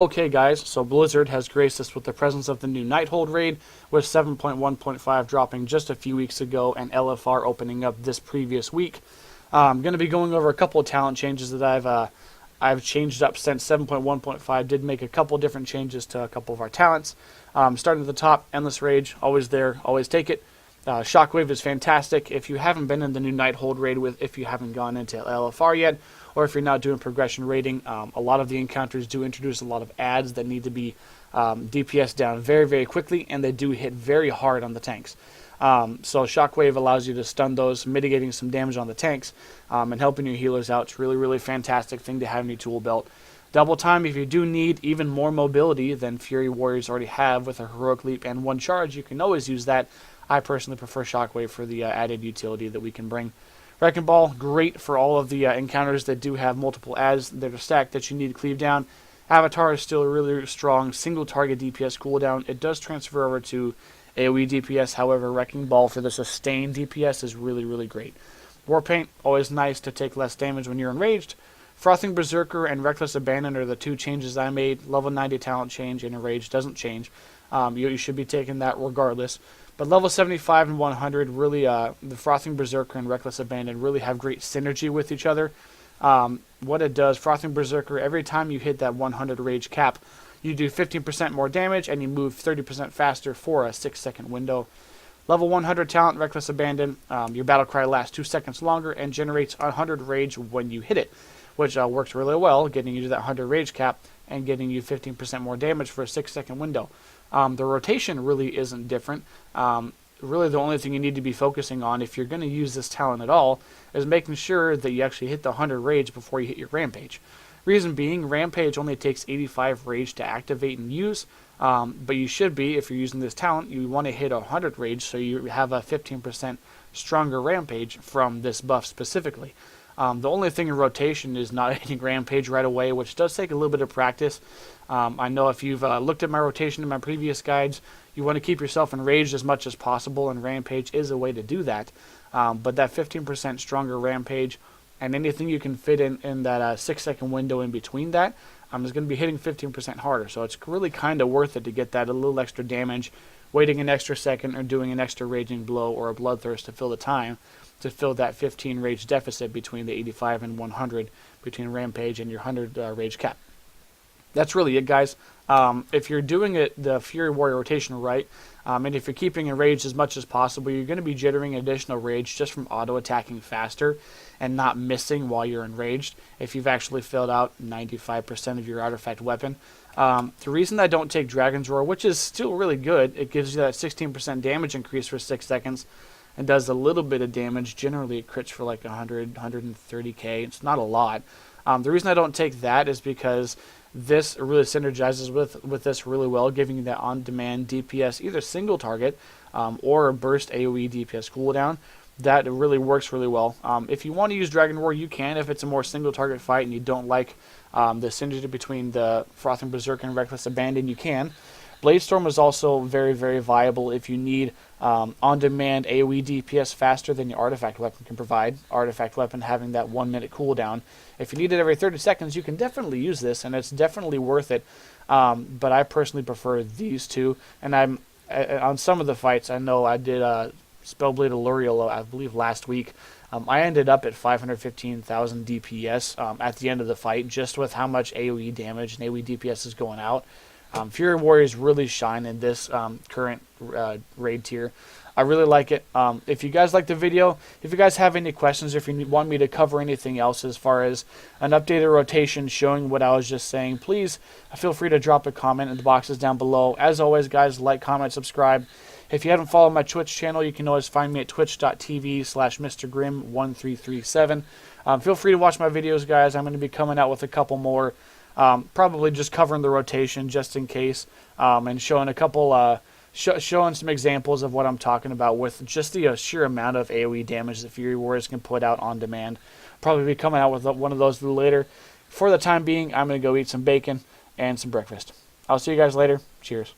Okay guys, so Blizzard has graced us with the presence of the new Nighthold raid, with 7.1.5 dropping just a few weeks ago and LFR opening up this previous week. I'm going to be going over a couple of talent changes that I've changed up since 7.1.5. Did make a couple different changes to a couple of our talents. Starting at the top, Endless Rage, always there, always take it. Shockwave is fantastic. If you haven't been in the new Nighthold raid if you haven't gone into LFR yet, or if you're not doing progression raiding, a lot of the encounters do introduce a lot of adds that need to be DPS down very, very quickly, and they do hit very hard on the tanks. So Shockwave allows you to stun those, mitigating some damage on the tanks, and helping your healers out. It's really, really fantastic thing to have in your tool belt. Double time, if you do need even more mobility than Fury Warriors already have with a Heroic Leap and one charge, you can always use that. I personally prefer Shockwave for the added utility that we can bring. Wrecking Ball, great for all of the encounters that do have multiple adds that are stacked that you need to cleave down. Avatar is still a really strong single target DPS cooldown. It does transfer over to AoE DPS, however, Wrecking Ball for the sustained DPS is really, really great. Warpaint, always nice to take less damage when you're enraged. Frothing Berserker and Reckless Abandon are the two changes I made. Level 90 talent change and Enraged doesn't change. You should be taking that regardless. But level 75 and 100 really, the Frothing Berserker and Reckless Abandon really have great synergy with each other. What it does, Frothing Berserker, every time you hit that 100 rage cap, you do 15% more damage and you move 30% faster for a 6-second window. Level 100 talent, Reckless Abandon, your battle cry lasts 2 seconds longer and generates 100 rage when you hit it, which works really well, getting you to that 100 rage cap and getting you 15% more damage for a 6-second window. The rotation really isn't different. Really the only thing you need to be focusing on if you're going to use this talent at all is making sure that you actually hit the 100 rage before you hit your Rampage. Reason being, Rampage only takes 85 rage to activate and use, but you should be, if you're using this talent, you want to hit 100 rage so you have a 15% stronger Rampage from this buff specifically. The only thing in rotation is not hitting Rampage right away, which does take a little bit of practice. I know if you've looked at my rotation in my previous guides, you want to keep yourself enraged as much as possible, and Rampage is a way to do that. But that 15% stronger Rampage, and anything you can fit in that 6-second window in between that, is going to be hitting 15% harder. So it's really kind of worth it to get that a little extra damage, waiting an extra second, or doing an extra Raging Blow or a Bloodthirst to fill the time, to fill that 15 rage deficit between the 85 and 100, between Rampage and your 100 rage cap. That's really it, guys. If you're doing the Fury Warrior rotation right, and if you're keeping enraged as much as possible, you're going to be jittering additional rage just from auto-attacking faster and not missing while you're enraged if you've actually filled out 95% of your artifact weapon. The reason I don't take Dragon's Roar, which is still really good, it gives you that 16% damage increase for 6 seconds, and does a little bit of damage. Generally, it crits for like 100, 130k. It's not a lot. The reason I don't take that is because this really synergizes with this really well, giving you that on-demand DPS, either single target or burst AoE DPS cooldown. That really works really well. If you want to use Dragon Roar, you can if it's a more single target fight and you don't like the synergy between the Frothing Berserker and Reckless Abandon, you can. Bladestorm is also very, very viable if you need on-demand AoE DPS faster than your Artifact Weapon can provide. Artifact Weapon having that 1-minute cooldown. If you need it every 30 seconds, you can definitely use this, and it's definitely worth it. But I personally prefer these two, and on some of the fights, I know I did Spellblade Alluriel, I believe, last week. I ended up at 515,000 DPS at the end of the fight, just with how much AoE damage and AoE DPS is going out. Fury Warriors really shine in this current raid tier. I really like it. If you guys like the video, if you guys have any questions, if you want me to cover anything else as far as an updated rotation showing what I was just saying, please feel free to drop a comment in the boxes down below. As always, guys, like, comment, subscribe. If you haven't followed my Twitch channel, you can always find me at twitch.tv/MrGrim1337. Feel free to watch my videos, guys. I'm going to be coming out with a couple more. Probably just covering the rotation just in case, and showing a couple, showing some examples of what I'm talking about with just the sheer amount of AoE damage that Fury Warriors can put out on demand. Probably be coming out with one of those a little later. For the time being, I'm going to go eat some bacon and some breakfast. I'll see you guys later. Cheers.